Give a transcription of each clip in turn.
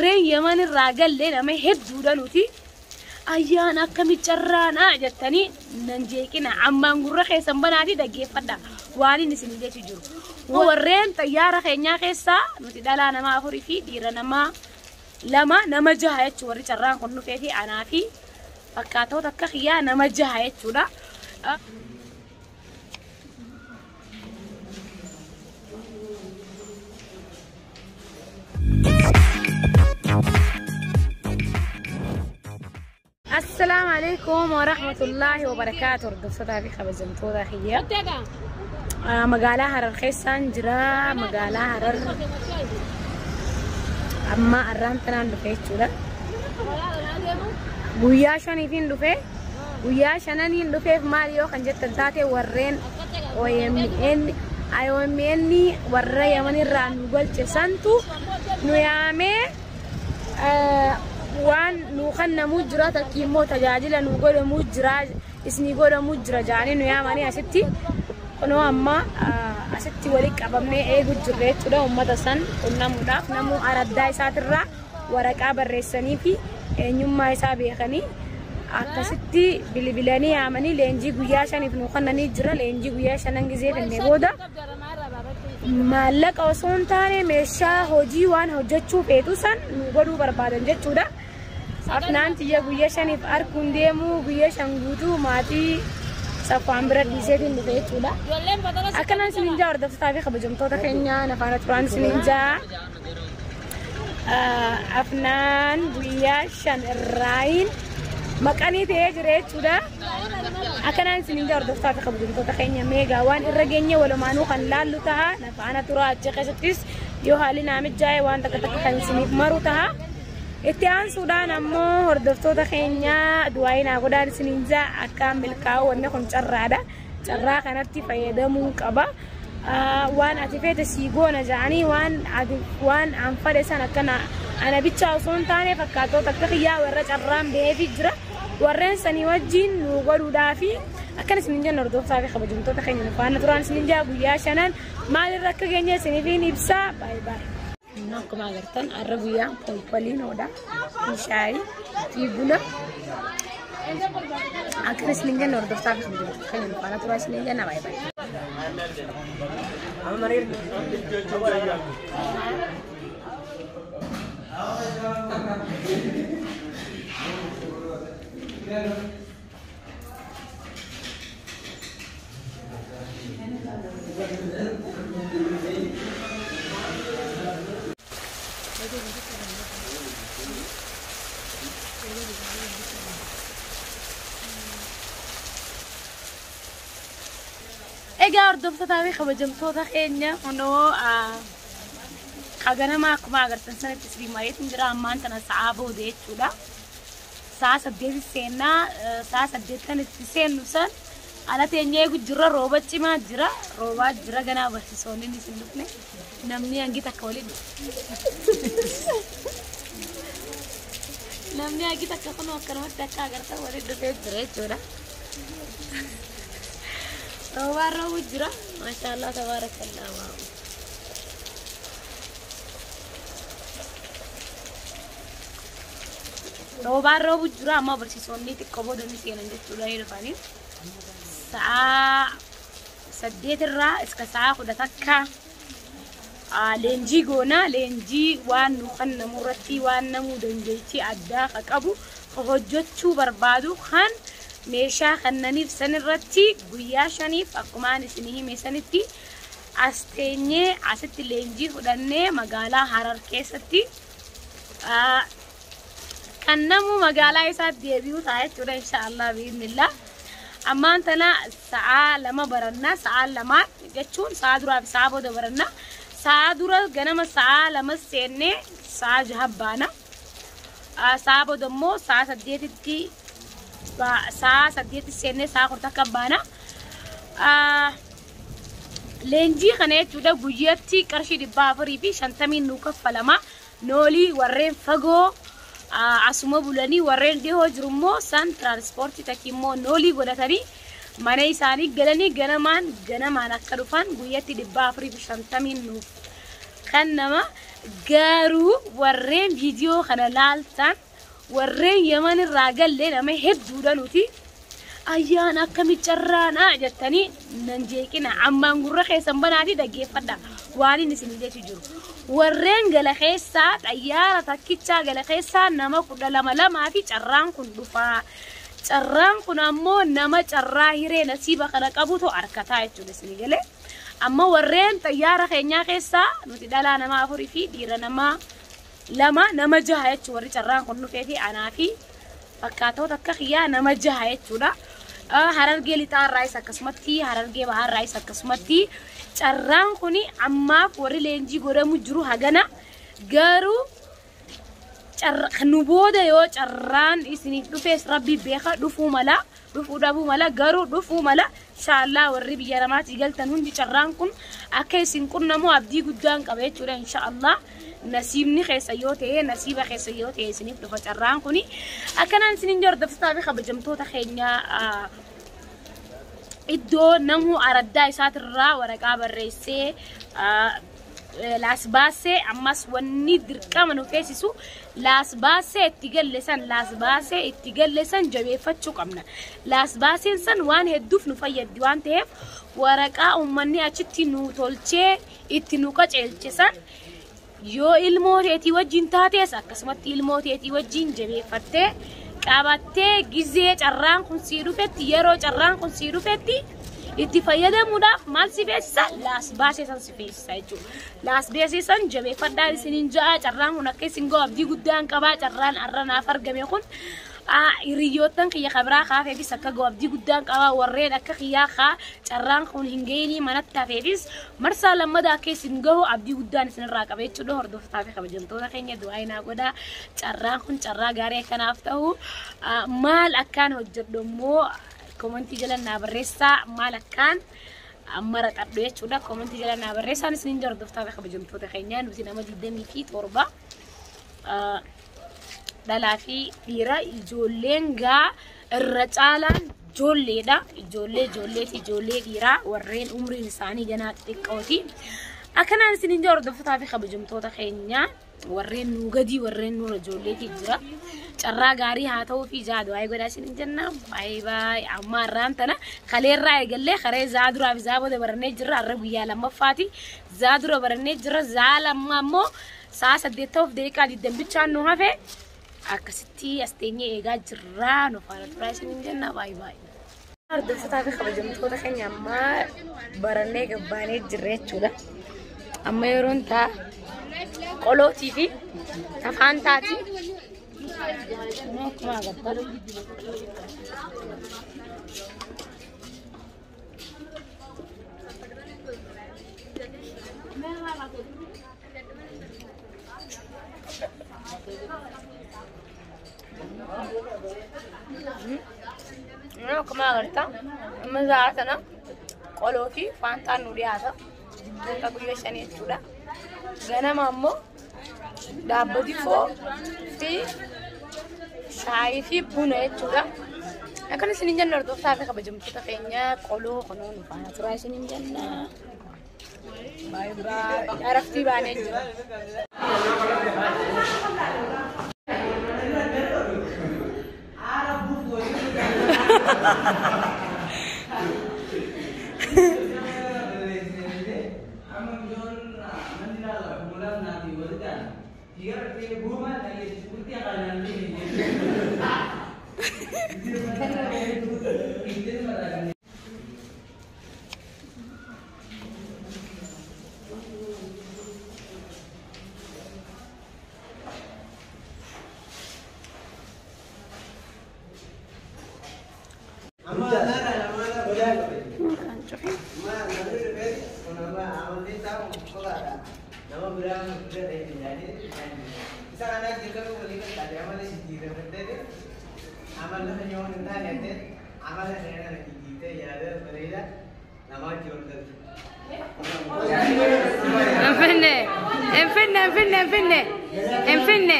warreen Yaman irraa galle nama hedduudha nuti ayyaana akkamitti carraana jettanii nan jeeqina ammaan gurra keessan banaati dhaggeeffadha waan inni isin jechu jiru warreen xayyaara keenyaa keessaa nuti dhalaa nama 4 fi dhiira nama 2 nama 6 jechuudha warri carraan kun dhufee fi anaa fi fakkaatota akka xiyyaa nama 6 jechuudha. السلام عليكم ورحمة الله وبركاته. رقصتها في خبزمتوها خيّة. مقالة هرر خيسان جرا مقالة هرر أما أرانتنا ندفع شولا. ويا شاني فين دفع؟ ويا شانني ندفع في ماريو خنجت تلتاتي ورين ويمني أيومني ورا يمني ران نقول تسانتو نيامي وان نوخنا مجرى تكيمو تجاجلا نقول مجرى اسمي قول مجرى جاني نيامني أستي كنوا أما أستي وليك أبامني إيه بجرّيت وده أمة تسان كنا مداف نمو أرداي ساترة ورك أبرّسني في نيوم ما يسابي خني أكستي بلي أماني لينجي قياشان يفنوخنا نجرى لينجي قياشان نجزيه في النبودا مالك أصون تاني مشى هوجي وان هوجتشو بيتوسان نقولوا بربادن جتشو ده أفنان تيجي قياشان يفار كنديمو قياشان غوتو ماتي سافان برد بيسيدين بيتشو ده أكلنا سنينجا أردف تافي خبجم تودا كينيا نفانا تران سنينجا أفنان قياشان الراين مكاني تيجي جودا أكنان سنينجا أردف تافي خبجم تودا كينيا ميجا وان الرجينيا ولا مانو خن لالو تها نفانا ترى أتجهز يوهالي نامج جاي وان تكتك خن سنيف مارو تها اتيان سودان أمو أردف تودا كينيا دواينا قدار سنينجا أكمل كاو ونخن شرادا شرا كانت تفيدا منكبا وان أتفيد سيجونا جاني وان عم فرسنا كنا أنا بيتشاو صون تاني فكاتو تكتخيا ورا شرام بهذي جرا ورين سني وجين وقولوا دافي أكن سنينجا نردوف صافي خبجون تو تخيني نفعنا تران سنينجا قويا شنن ما للركّ جنيه سنيفين يبسا باي باي ناكم أقرتن عربيا بولين ودا شاي في بنا أكن سنينجا نردوف صافي خبجون تو تخيني نفعنا تران سنينجا نا باي باي إيجا أردف تتابع خبجم تودا خينيا هنو خجنا ما كم أقدر سنة تسليم مايت مجرى أمان تنا صعبة وديت شولا ساس أبديت السنة ساس أبديت كانت السنة نوسان أنا تانية يقول جرا روبات شيء جرا روبات جرا جنا بس سوني نسلوكني نمني أنجي تكولي نمني أنجي تكفنو أكرمت تكا أقدر تقولي دفعت جرا شولا روبات روبات جرا ما شاء الله تبارك الله واو روبار روبو جرا ما برسيسوني تكبو دني سينن جتولا يرفاني ساعة سديت الرا اسكا ساعة خدا تكا لينجي قونا لينجي وان نخن مرتي وان نمو دنجيتي عداق أكابو خجوتشو بربادو خان ميشا خنني في سن الرتي قياشاني فاقمان سنيه ميسانتي أستيني عست لينجي خداني مقالا حرار كيستي كنمو مقالة يسات ديبيو تايت ولا إن شاء الله بإذن الله أما أنتنا ساعة لما برنا ساعة لما جتشون ساعة درا بساعة بود برنا ساعة درا جنام ساعة لما سينة ساعة جهبانا ساعة بود مو ساعة سديت تي ساعة سديت سينة ساعة كرتا كبانا لينجي خنيت وده بوجيتي كرشي دبافري في شنتمين نوكف فلما نولي ورين فجو عصمو بولاني ورين دي هو جرمو سان ترانسبورتي تكيمو نولي قدتني ماني ساني جلني جنمان أكدوفان بويتي دبافري بشنتمين نوف خنما قارو ورين فيديو خنا لالتان ورين يمن الراجل لنا ما يهدو دلوتي أيانا كم يجرانا جتني ننجيكنا عما نقول خيسا بنادي دقي فدا واني نسيني دي تجرو ورين قال خيسات أيانا تكيتشا قال خيسا نما كنا لما في جران كن دفا جران كنا مو نما جراهيري نسيبا خنا كابوتو أركتاي تجلسني قال أما ورين طيارة خينيا خيسا نتدالا نما أفوري في ديرا نما نما جهايت وري جران كن نفيتي أنا في فكاتو تكخيا نما جهايت ولا harargee lixaa irraa isa akkasumatti harargee bahaa irraa isa akkasumatti carraan kuni ammaaf warri leenjii godhamu jiru hagana garuu nu booda yoo carraan isiniif dhufees rabbi beeka dhufuu mala garuu dhufuu mala inshallah warri biyya namaatti galtan hundi carraan kun akka isin qunnamu abdii guddaan qaba jechuudha inshallah nasiibni keessa yoo ta'e nasiiba keessa yoo ta'e isiniif dhufa carraan kuni akkanaan isinin jordoftaa fi kabajamtoota keenya iddoo namu araddaa isaatirraa waraqaa barreessee laas baasee ammas wanni dirqama nu feesisu laas baasee itti gallesan jabeeffachuu qabna laas baaseen san waan hedduuf nu fayyaddi waan ta'eef waraqaa ummanni achitti nu tolchee itti nu qaceelchisan yoo ilmooteetii wajjin taatees akkasumatti ilmooteetii wajjin jabeeffattee qabattee gizee carraan kun sii dhufetti yeroo carraan kun sii dhufetti itti fayyadamuudhaaf maal si feesisa laas baaseesan si feesisa jechuudha laas baaseesan jabeeffadhaa isiniin ja'a carraan kun akka isin ga'u abdii guddaan qabaa carraan arranaaf argame kun hiriyoottan kiyya kabraa kaafeefis akka ga'u abdii guddaan qabaa warreen akka kiyyaa kaa carraan kun hin ga'inii manatti hafeefis marsaa lammadaa akka isin ga'u abdii guddaan isinirraa qaba jechuudha hordoftaa fi kabajamtoota keenya du'aa inaa godhaa carraan kun carraa gaarii akkanaaf ta'u maal akkaan hojjedhu immoo komentii jalan naa barreessaa maal akkaan maratadhu jechuudha komentii jalan naa barreessaan isinin hordoftaa fi kabajamtoota keenya nuti nama 27 dhalaa fi dhiira ijoolleen gaa irra caalaan ijoollee dhiiraa warreen umriin isaanii ganaa xixiqqooti akkanaan isinin hordoftaa fi kabajamtoota keenya warreen nu gadi warreen nu ijoolleeti jira carraa gaarii haa ta'uu fi jaadu waa'ee godhaa isinin jenna baay'ee amma irraan tana kaleerraa eegallee karee zaaduraa fi zaabooda barannee jirra har'a guyyaa lammaffaati zaadura barannee jirra zaa lamma ammoo sa'a 8 daqiiqaa 20 bichaan nu hafe akkasitti asteenyee eegaa jirra nu faana turaa isinin jenna baay'ee hordoftaa fi kabajamtoota keenya amma barannee gabbaanee jirra jechuudha amma yeroon taa qolootii fi tafaan taati akkuma agartan akkuma agartan amma zaatana qoloo fi faantaan nu dhiyaata akka guyyaa 5 jechuudha ganama ammoo daabbati foo fi shaayii fi buna jechuudha akkana isinin jenna hordoftaa fi kabajamtoota keenya qoloo kunoo nu faana turaa isinin jenna baay'ee araftii baanee jira Enfine.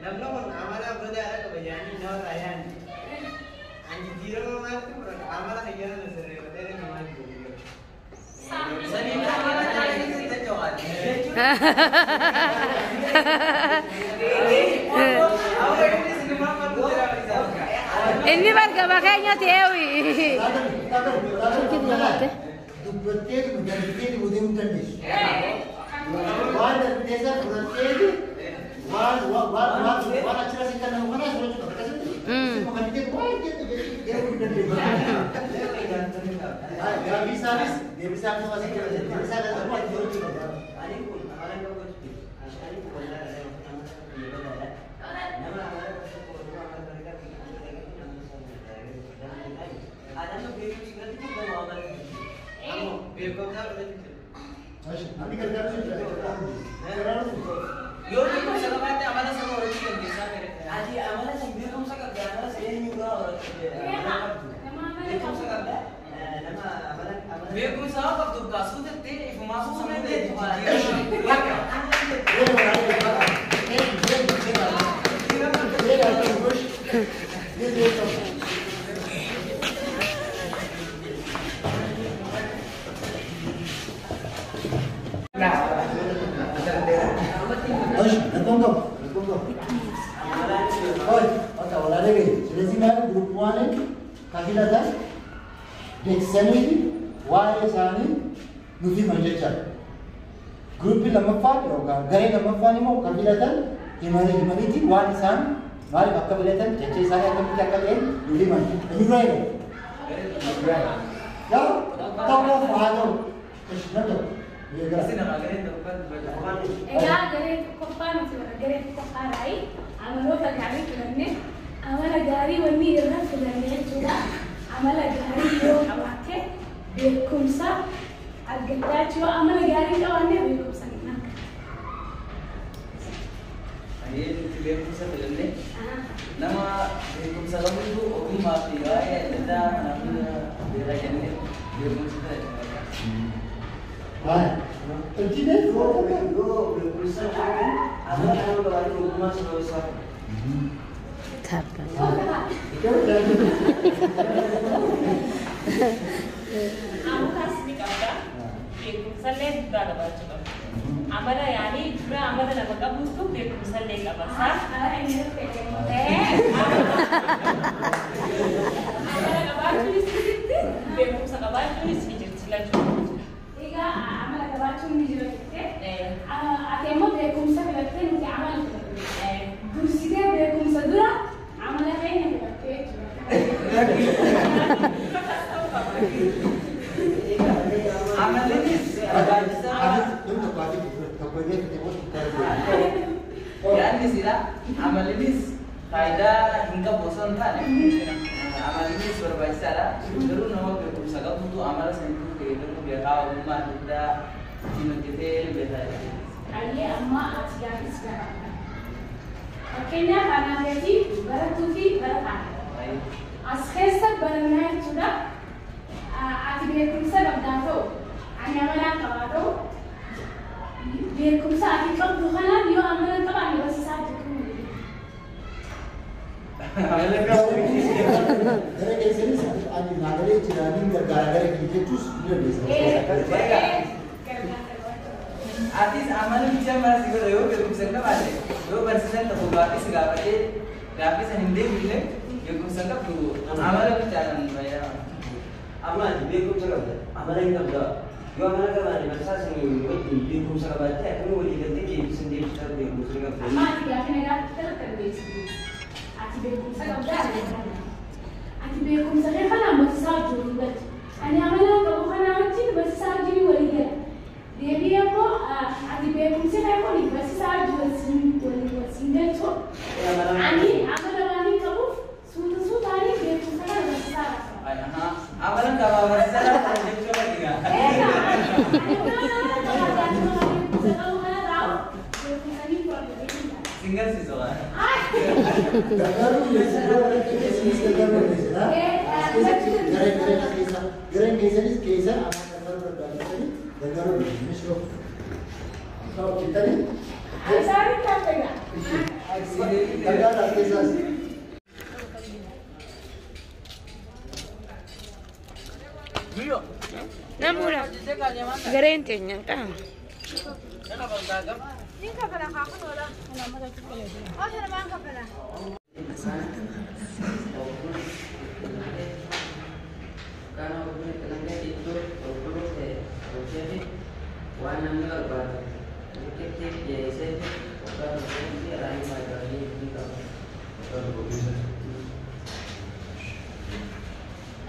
Namno kon amala bode ala kebayani no rayan. Anji jiro mal tu amala kayana na sere bode ni mal tu. Sani amala kayana kita jokan. Ini warga makanya Dewi. प्रत्येक मुद्दे उदయం తండి వాడ దేశ ప్రత్యేక వాడ అక్షర సిద్ధన మన రోజు కట్టదు మనకి పోయితే దేవుడు తండి యా విసారిస్ దేవిసారిస్ వాసి దేవిసారిస్ అని జోకి అని అనంగా వచ్చి అషాని కొల్లా आदमी बेबी सिंगल की तो मामला है हम बेबी का अच्छा अभी कर कर यो तो सब बात है हमारा सब और चीज है सब मेरे आज ये हमारा सिंगल कौन सा करते हैं हमारा सही नहीं होगा और कौन सा करता है लमा हमारा बेबी साहब अब तो कासू देते हैं फमासू समय दे ስለዚህ ማለት ግሩፕ ዋንን ከፊለታ ዴክሰኒ ዋይ ሳኒ ኑፊ መንጀቻ ግሩፕ ለመፋት ነው ገሬ ለመፋኒ ነው ከፊለታ ሂማኒቲ ዋን ሳን ማለት አከበለተን ቸቼ ሳኒ አከብት ያከለ ኑፊ መንጀ ኑራይ ነው ያው ታውቃ ፋዶ እሽነቶ Egaa garee qophaa'a nuti garee qophaa'aadha. Amaloota gaarii filanne amala gaarii wanni irra filanne jechuudha. Amala gaarii yoo qabaatte beekumsa argachaa jechuudha. Amala gaarii qabaanne beekumsa hin argatu. Ani beekumsa filanne nama beekumsa qabutu ogummaa fi waa'ee adda addaa namni beela kenne beekumsa filanne. Entine Yo berusaha kan, ada yang baru rumah selesai. Aku kasih kata, berusaha leh juga ada baca. Amala yani juga amala nama kamu tu berusaha leh apa sah? Amala kabar tulis itu, berusaha kabar tulis hijau silakan. Egaa amala qabaachuun ni jira jettee ati immoo beekumsa filattee nuti amala filatte dursitee beekumsa dura amala keenya filattee Yani sila amal ini faedah hingga bosan kan? Amal ini berbahasa lah. Terus nama berusaha kamu tu amal sentuh itu biar rumah kita cina kita biasa. Kali amma ati gaafis gaafata. Fakkeenyaaf anaafeeti baratuu fi barataan. As keessa barannaa jechuudha. Ati beekumsa qabdaa ta'u, ani amalaan qabaa ta'u, beekumsa ati qabdu kanaan yoo amalan qabaanne barsiisaa jechuudha. Gara keessanis ani naagalee jiraaniin gargaara jechuus Artis amal bisa masih kalau yo berusaha kan ada. Yo berusaha tapi garis gapate, garis hindi bile, yo berusaha tu amal bicara bayar. Amal berusaha kan, amal yang kerja. Yo amal kan ada berusaha sendiri, yo berusaha baca, kamu boleh ganti ke sendiri kita berusaha kan. Amma ati gaafina terbeesi. Ati beekumsa qabdaa ati beekumsa kee kanaan barsiisaa hojjetu gati. Ani amalaan qabu kanaa wajjin barsiisaa hojii walii gala. Deebii ammoo ati beekumsi kee kun barsiisaa hojii waliin galchu. Ani amala waan hin qabuuf suutaanii beekumsa kana barsiisaa qaba. Amalan kalau berusaha lah jadi cuma tiga. Ani beekumsa qabu kana raawwa beekumsa ni fudhatu. Single sih soalnya. gargaaru gareen keessanis keessa amaan gargaaru barbaadanii gargaaru mishoo ta'u jettanii Isaanin kan fayyada. Namula. Garayin tingnan ka.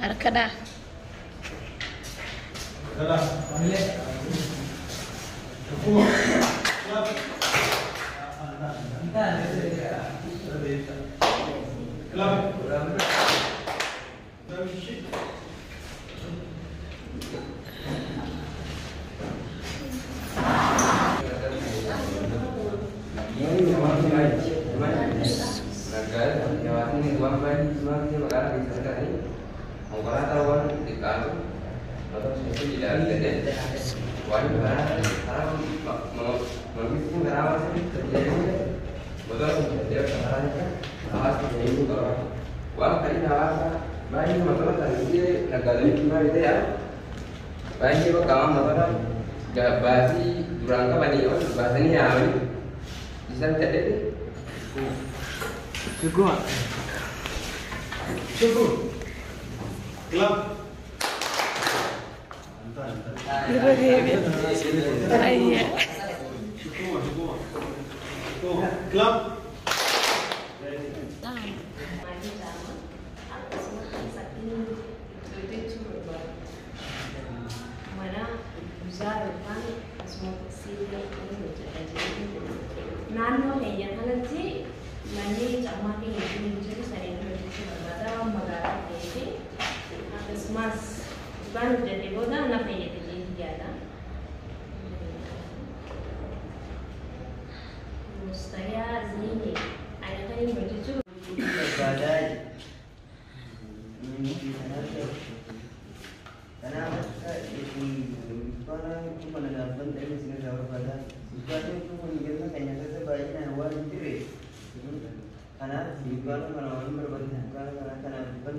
Arkada. Naannoo keenya kanatti manni cammaa keenya ittiin jiru saniin hojjechuu barbaada magaalaa ta'ee fi akkasumas waan hojjetee booda na fayyadamee yaada. Mustayaa Zini ana kan hin hojjechuu barbaadaa kanaaf akka mana gaafatan ta'ee isin irraa barbaadaa Ibadah itu mengingatkan kenyataan sebaiknya awal diri. Karena ibadah kalau orang berbeda, karena bukan